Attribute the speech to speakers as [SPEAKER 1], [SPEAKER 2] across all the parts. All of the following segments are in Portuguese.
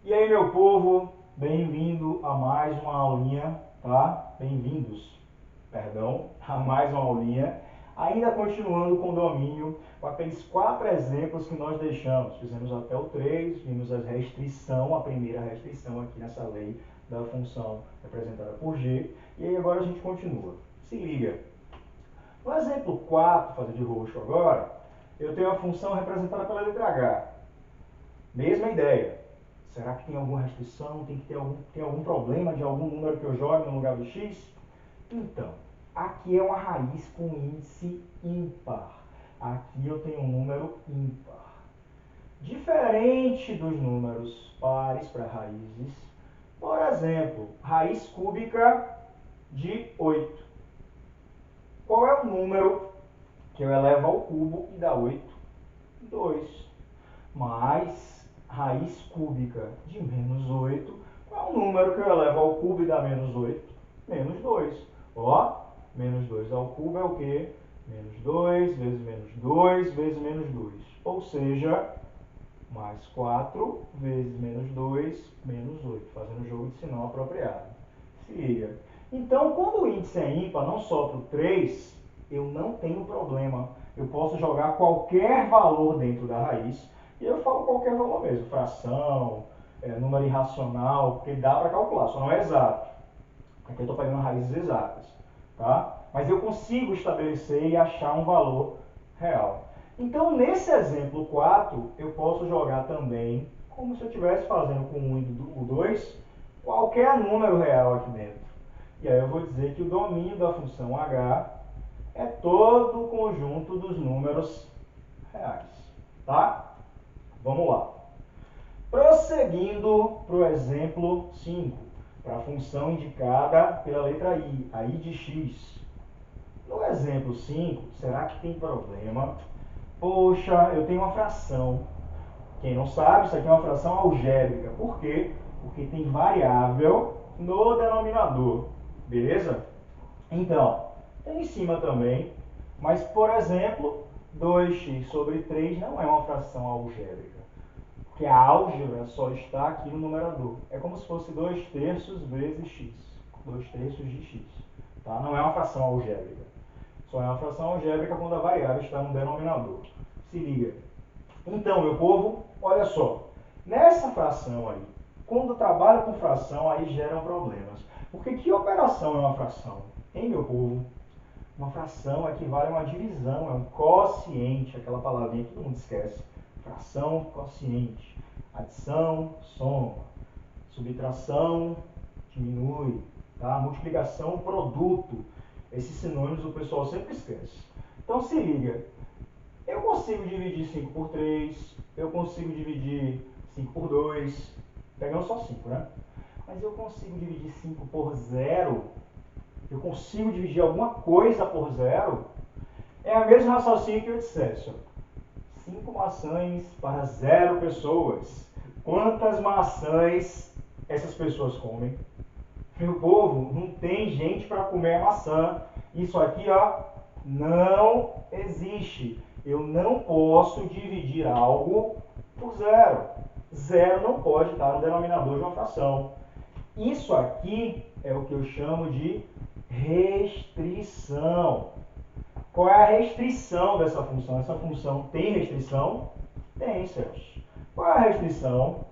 [SPEAKER 1] E aí, meu povo, bem-vindo a mais uma aulinha, tá? Bem-vindos, perdão, a mais uma aulinha. Ainda continuando com o domínio, com aqueles 4 exemplos que nós deixamos. Fizemos até o 3, vimos a restrição, a primeira restrição aqui nessa lei da função representada por G. E aí agora a gente continua. Se liga. No exemplo 4, fazer de roxo agora, eu tenho a função representada pela letra H. Mesma ideia. Será que tem alguma restrição? Tem algum problema de algum número que eu jogue no lugar do x? Então, aqui é uma raiz com índice ímpar. Aqui eu tenho um número ímpar. Diferente dos números pares para raízes, por exemplo, raiz cúbica de 8. Qual é o número que eu elevo ao cubo e dá 8? 2. Mais raiz cúbica de menos 8. Qual é o número que eu elevo ao cubo e dá menos 8? Menos 2. Ó, menos 2 ao cubo é o quê? Menos 2 vezes menos 2 vezes menos 2. Ou seja, mais 4 vezes menos 2, menos 8. Fazendo o jogo de sinal apropriado. Se liga. Então, quando o índice é ímpar, não só para o 3, eu não tenho problema. Eu posso jogar qualquer valor dentro da raiz. E eu falo qualquer valor mesmo, fração, número irracional, porque dá para calcular, só não é exato. Aqui eu estou pegando raízes exatas, tá? Mas eu consigo estabelecer e achar um valor real. Então, nesse exemplo 4, eu posso jogar também, como se eu estivesse fazendo com o 1 e o 2, qualquer número real aqui dentro. E aí eu vou dizer que o domínio da função h é todo o conjunto dos números reais, tá? Vamos lá. Prosseguindo para o exemplo 5, para a função indicada pela letra I, a I de x. No exemplo 5, será que tem problema? Poxa, eu tenho uma fração. Quem não sabe, isso aqui é uma fração algébrica. Por quê? Porque tem variável no denominador. Beleza? Então, tem em cima também. Mas, por exemplo, 2x sobre 3 não é uma fração algébrica. Porque a álgebra só está aqui no numerador. É como se fosse 2/3 vezes x. 2/3 de x. Tá? Não é uma fração algébrica. Só é uma fração algébrica quando a variável está no denominador. Se liga. Então, meu povo, olha só. Nessa fração aí, quando eu trabalho com fração, aí geram problemas. Porque que operação é uma fração? Hein, meu povo? Uma fração equivale a uma divisão, é um quociente, aquela palavrinha que todo mundo esquece. Fração, quociente. Adição, soma. Subtração, diminui. Tá? Multiplicação, produto. Esses sinônimos o pessoal sempre esquece. Então se liga. Eu consigo dividir 5 por 3. Eu consigo dividir 5 por 2. Pegando só 5, né? Mas eu consigo dividir 5 por 0. Eu consigo dividir alguma coisa por 0. É a mesma raciocínio que eu dissesse. 5 maçãs para 0 pessoas. Quantas maçãs essas pessoas comem? Meu povo, não tem gente para comer maçã. Isso aqui, ó, não existe. Eu não posso dividir algo por 0. 0 não pode estar no denominador de uma fração. Isso aqui é o que eu chamo de restrição. Qual é a restrição dessa função? Essa função tem restrição? Tem, Celso. Qual é a restrição?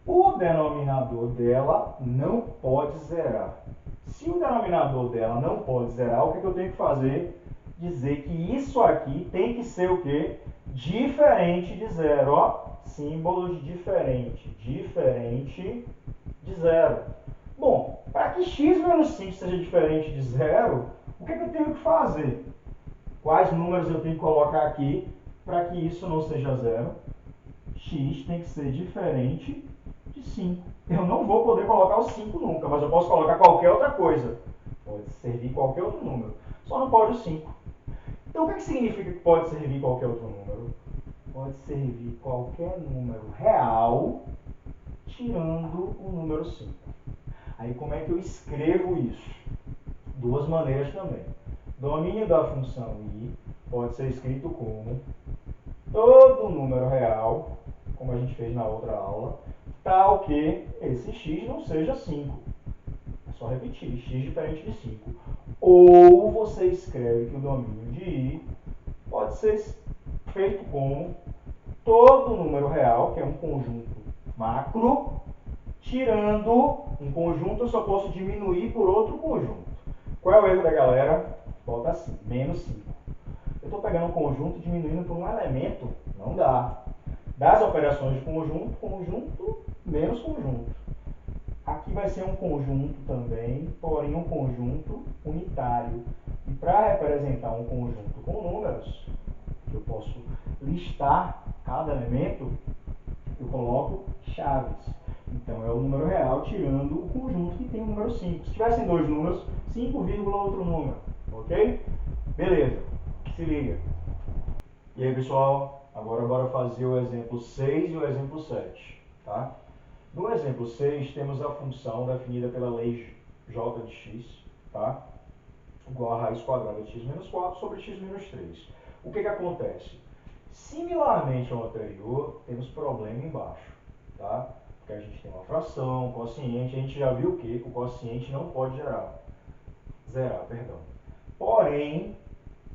[SPEAKER 1] O denominador dela não pode zerar. Se o denominador dela não pode zerar, o que eu tenho que fazer? Dizer que isso aqui tem que ser o quê? Diferente de zero. Ó, símbolo de diferente. Diferente de zero. Bom, para que x menos 5 seja diferente de zero, o que eu tenho que fazer? Quais números eu tenho que colocar aqui para que isso não seja zero? X tem que ser diferente de 5. Eu não vou poder colocar o 5 nunca, mas eu posso colocar qualquer outra coisa. Pode servir qualquer outro número. Só não pode o 5. Então, o que significa que pode servir qualquer outro número? Pode servir qualquer número real, tirando o número 5. Aí, como é que eu escrevo isso? Duas maneiras também. Domínio da função i pode ser escrito como todo número real, como a gente fez na outra aula, tal que esse x não seja 5. É só repetir, x diferente de 5. Ou você escreve que o domínio de I pode ser feito como todo número real, que é um conjunto macro, tirando um conjunto, eu só posso diminuir por outro conjunto. Qual é o erro da galera? Bota assim, menos 5. Eu estou pegando um conjunto e diminuindo por um elemento, não dá. Das operações de conjunto, conjunto menos conjunto. Aqui vai ser um conjunto também, porém um conjunto unitário. E para representar um conjunto com números, que eu posso listar cada elemento, eu coloco chaves. Então é o número real tirando o conjunto que tem o número 5. Se tivessem dois números, 5, outro número. Ok? Beleza. Se liga. E aí, pessoal? Agora bora fazer o exemplo 6 e o exemplo 7. Tá? No exemplo 6, temos a função definida pela lei j de x, tá? Igual a raiz quadrada de x menos 4 sobre x menos 3. O que acontece? Similarmente ao anterior, temos problema embaixo, tá? Porque a gente tem uma fração, quociente, a gente já viu que o quociente não pode zerar, perdão. Porém,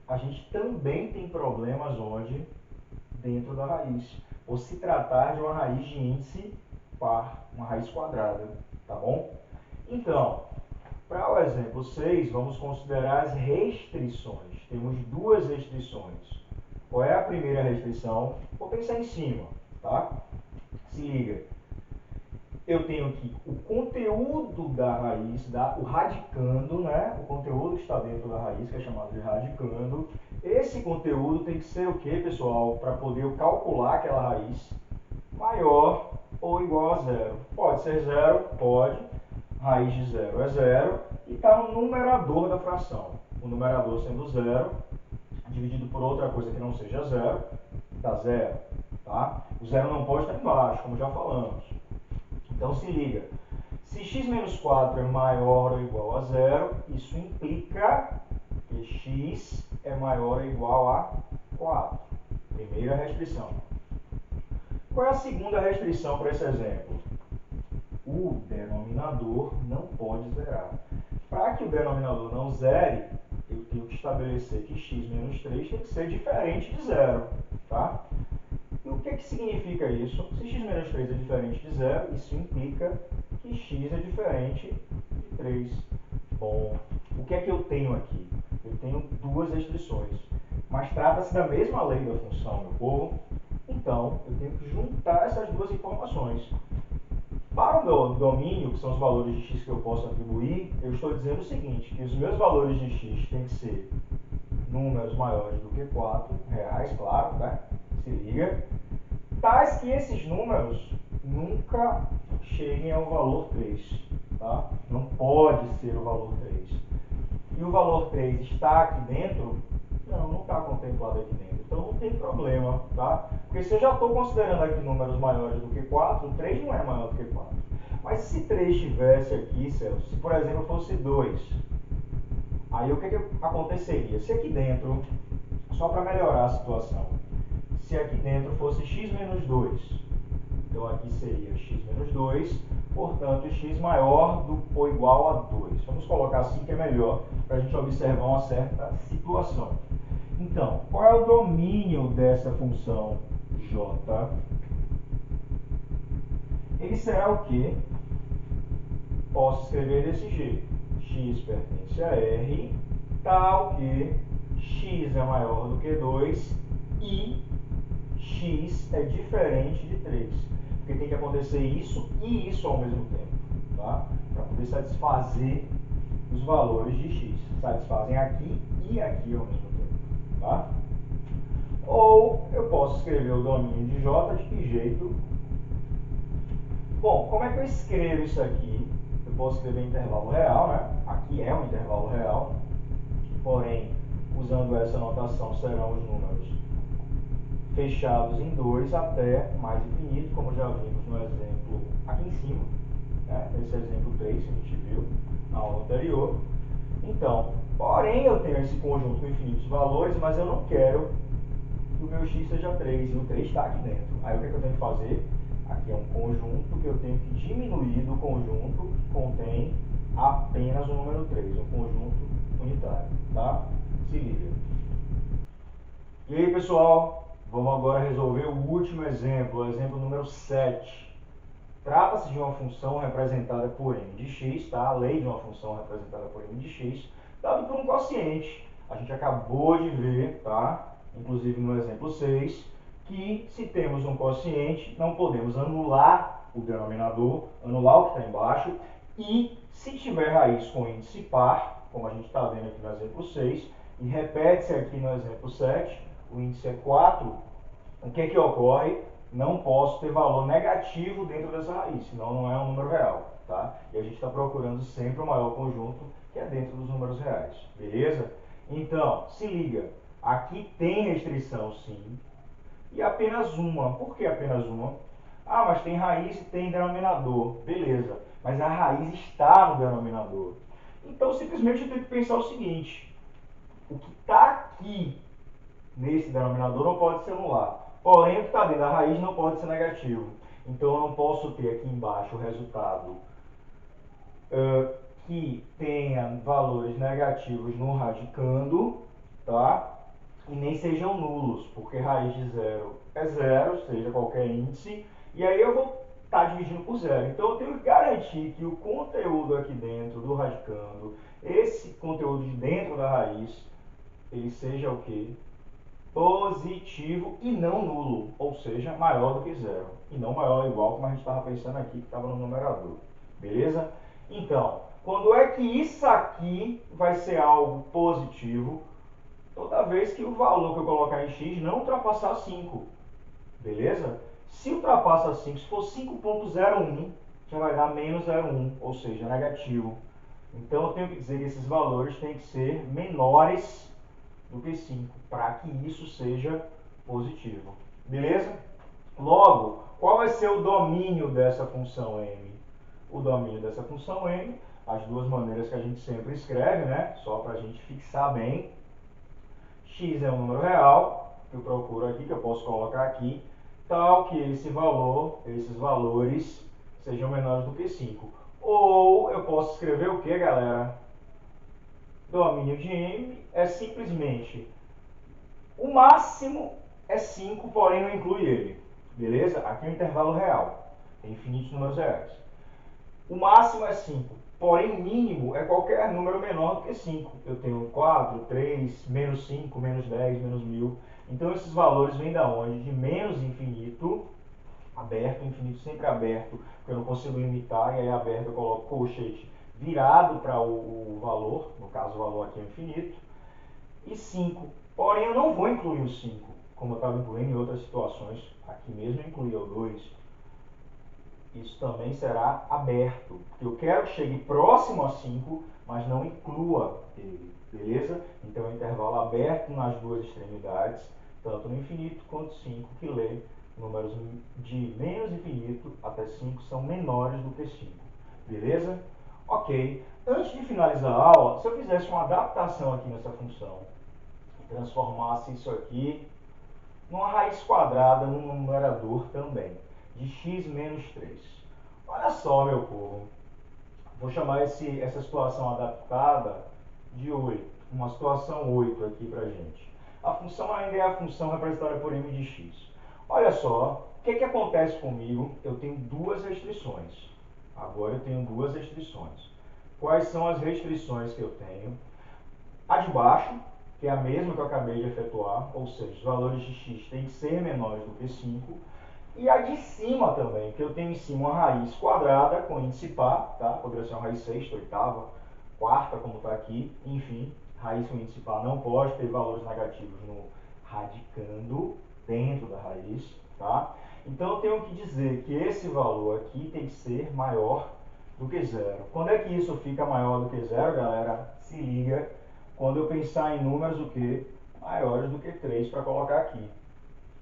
[SPEAKER 1] a gente também tem problemas onde? Dentro da raiz. Por se tratar de uma raiz de índice par, uma raiz quadrada, tá bom? Então, para o exemplo 6, vamos considerar as restrições. Temos duas restrições. Qual é a primeira restrição? Vou pensar em cima, tá? Se liga. Eu tenho aqui o conteúdo da raiz, o radicando, né? O conteúdo que está dentro da raiz, que é chamado de radicando. Esse conteúdo tem que ser o que, pessoal? Para poder eu calcular aquela raiz maior ou igual a zero. Pode ser zero? Pode. Raiz de zero é zero. E está no numerador da fração. O numerador sendo zero, dividido por outra coisa que não seja zero, dá zero. Tá? O zero não pode estar embaixo, como já falamos. Então se liga. Se x menos 4 é maior ou igual a zero, isso implica que x é maior ou igual a 4. Primeira restrição. Qual é a segunda restrição para esse exemplo? O denominador não pode zerar. Para que o denominador não zere, eu tenho que estabelecer que x menos 3 tem que ser diferente de zero. Tá? E o que significa isso? Se x menos 3 é diferente de zero, isso implica que x é diferente de 3. Bom, o que é que eu tenho aqui? Eu tenho duas restrições. Mas trata-se da mesma lei da função, meu povo. Então, eu tenho que juntar essas duas informações. Para o meu domínio, que são os valores de x que eu posso atribuir, eu estou dizendo o seguinte, que os meus valores de x têm que ser números maiores do que 4 reais, claro, né? Se liga. Tais que esses números nunca cheguem ao valor 3, tá? Não pode ser o valor 3. E o valor 3 está aqui dentro? Não está contemplado aqui dentro. Então não tem problema, tá? Porque se eu já estou considerando aqui números maiores do que 4, 3 não é maior do que 4. Mas se 3 estivesse aqui, Celso, se por exemplo fosse 2, aí o que aconteceria? Se aqui dentro, só para melhorar a situação, se aqui dentro fosse x menos 2, então aqui seria x menos 2, portanto x maior do ou igual a 2. Vamos colocar assim que é melhor para a gente observar uma certa situação. Então, qual é o domínio dessa função j? Ele será o quê? Posso escrever desse jeito. X pertence a R, tal que x é maior do que 2 e x é diferente de 3. Porque tem que acontecer isso e isso ao mesmo tempo, tá? Para poder satisfazer os valores de x. Satisfazem aqui e aqui ao mesmo tempo, tá? Ou eu posso escrever o domínio de j de que jeito? Bom, como é que eu escrevo isso aqui? Eu posso escrever intervalo real, né? Aqui é um intervalo real, porém, usando essa notação, serão os números fechados em 2 até mais infinito, como já vimos no exemplo aqui em cima, né? Esse exemplo 3 que a gente viu na aula anterior. Então, porém, eu tenho esse conjunto com infinitos valores, mas eu não quero que o meu x seja 3, e o 3 está aqui dentro. Aí o que eu tenho que fazer? Aqui é um conjunto que eu tenho que diminuir do conjunto que contém apenas o número 3, um conjunto unitário, tá? Se liga. E aí, pessoal, vamos agora resolver o último exemplo, o exemplo número 7. Trata-se de uma função representada por m de x, tá? A lei de uma função representada por m de x, dado por um quociente. A gente acabou de ver, tá? Inclusive no exemplo 6, que se temos um quociente, não podemos anular o denominador, anular o que está embaixo, e se tiver raiz com índice par, como a gente está vendo aqui no exemplo 6, e repete-se aqui no exemplo 7, o índice é 4, o que ocorre? Não posso ter valor negativo dentro dessa raiz, senão não é um número real, tá? E a gente está procurando sempre o maior conjunto, que é dentro dos números reais, beleza? Então, se liga, aqui tem restrição sim, e apenas uma. Por que apenas uma? Ah, mas tem raiz e tem denominador, beleza, mas a raiz está no denominador. Então, simplesmente eu tenho que pensar o seguinte, o que está aqui nesse denominador não pode ser anulado. Porém, o que está dentro da raiz não pode ser negativo. Então, eu não posso ter aqui embaixo o resultado que tenha valores negativos no radicando, tá? E nem sejam nulos, porque raiz de zero é zero, seja qualquer índice, e aí eu vou estar dividindo por zero. Então, eu tenho que garantir que o conteúdo aqui dentro do radicando, esse conteúdo de dentro da raiz, ele seja o quê? Positivo e não nulo, ou seja, maior do que zero, e não maior ou igual, como a gente estava pensando aqui, que estava no numerador, beleza? Então, quando é que isso aqui vai ser algo positivo? Toda vez que o valor que eu colocar em x não ultrapassar 5, beleza? Se ultrapassa 5, se for 5.01, já vai dar menos 0,1, ou seja, negativo. Então, eu tenho que dizer que esses valores têm que ser menores do que 5, para que isso seja positivo. Beleza? Logo, qual vai ser o domínio dessa função m? O domínio dessa função m, as duas maneiras que a gente sempre escreve, né? Só para a gente fixar bem. X é um número real, que eu procuro aqui, que eu posso colocar aqui, tal que esse valor, esses valores, sejam menores do que 5. Ou eu posso escrever o que, galera? Domínio de m é simplesmente o máximo é 5, porém não inclui ele. Beleza? Aqui é um intervalo real. Tem infinitos números reais. O máximo é 5, porém o mínimo é qualquer número menor do que 5. Eu tenho 4, 3, menos 5, menos 10, menos 1000. Então esses valores vêm da onde? De menos infinito, aberto, infinito sempre aberto, porque eu não consigo limitar, e aí aberto eu coloco colchete virado para o valor, no caso o valor aqui é infinito, e 5. Porém, eu não vou incluir o 5, como eu estava incluindo em outras situações. Aqui mesmo eu incluí o 2. Isso também será aberto, porque eu quero que chegue próximo a 5, mas não inclua ele, beleza? Então, é um intervalo aberto nas duas extremidades, tanto no infinito quanto 5, que lê números de menos infinito até 5 são menores do que 5, beleza? Ok. Antes de finalizar a aula, se eu fizesse uma adaptação aqui nessa função, transformasse isso aqui numa raiz quadrada num numerador também, de x menos 3. Olha só, meu povo, vou chamar essa situação adaptada de 8, uma situação 8 aqui pra gente. A função ainda é a função representada por m de x. Olha só, o que acontece comigo? Eu tenho duas restrições. Agora eu tenho duas restrições. Quais são as restrições que eu tenho? A de baixo, que é a mesma que eu acabei de efetuar, ou seja, os valores de x têm que ser menores do que 5. E a de cima também, que eu tenho em cima uma raiz quadrada com índice par, tá? Poderia ser uma raiz sexta, oitava, quarta, como está aqui. Enfim, raiz com índice par não pode ter valores negativos no radicando, dentro da raiz, tá? Então, eu tenho que dizer que esse valor aqui tem que ser maior do que zero. Quando é que isso fica maior do que zero, galera? Se liga. Quando eu pensar em números o que? Maiores do que 3 para colocar aqui.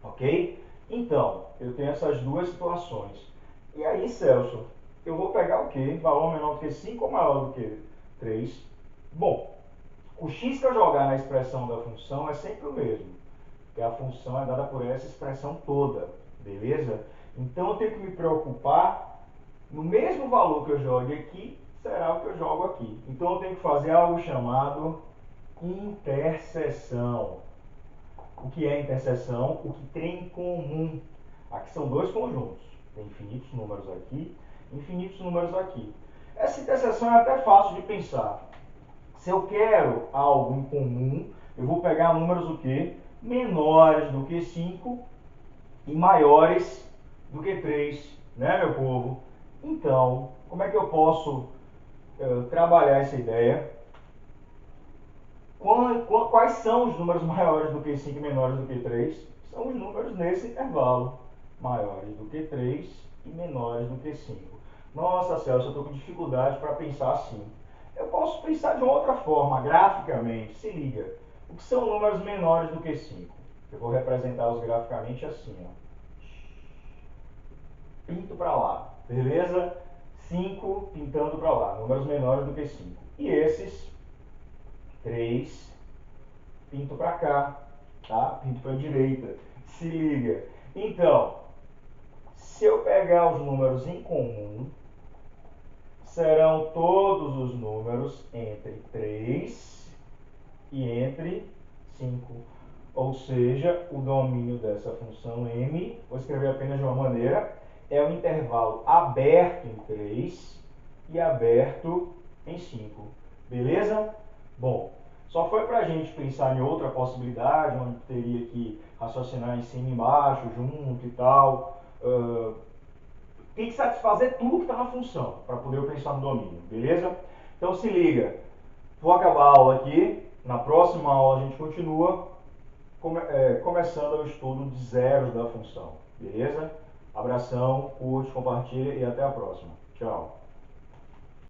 [SPEAKER 1] Ok? Então, eu tenho essas duas situações. E aí, Celso, eu vou pegar o quê? Valor menor do que 5 ou maior do que 3? Bom, o x que eu jogar na expressão da função é sempre o mesmo, porque a função é dada por essa expressão toda, beleza? Então eu tenho que me preocupar no mesmo valor que eu jogue aqui, será o que eu jogo aqui. Então eu tenho que fazer algo chamado interseção. O que é interseção? O que tem em comum. Aqui são dois conjuntos. Tem infinitos números aqui, infinitos números aqui. Essa interseção é até fácil de pensar. Se eu quero algo em comum, eu vou pegar números o quê? Menores do que 5 e maiores do que 3, né, meu povo? Então, como é que eu posso trabalhar essa ideia? Quais são os números maiores do que 5 e menores do que 3? São os números nesse intervalo. Maiores do que 3 e menores do que 5. Nossa, Celso, eu estou com dificuldade para pensar assim. Eu posso pensar de uma outra forma, graficamente. Se liga. O que são números menores do que 5? Eu vou representá-los graficamente assim, ó. Pinto para lá, beleza? 5 pintando para lá, números menores do que 5. E esses 3 pinto para cá, tá? Pinto para a direita. Se liga. Então, se eu pegar os números em comum, serão todos os números entre 3 e entre 5. Ou seja, o domínio dessa função m, vou escrever apenas de uma maneira, é um intervalo aberto em 3 e aberto em 5. Beleza? Bom, só foi para a gente pensar em outra possibilidade, onde teria que raciocinar em cima e embaixo, junto e tal. Tem que satisfazer tudo que está na função, para poder eu pensar no domínio, beleza? Então se liga, vou acabar a aula aqui, na próxima aula a gente continua começando o estudo de zeros da função, beleza? Abração, curte, compartilha e até a próxima. Tchau.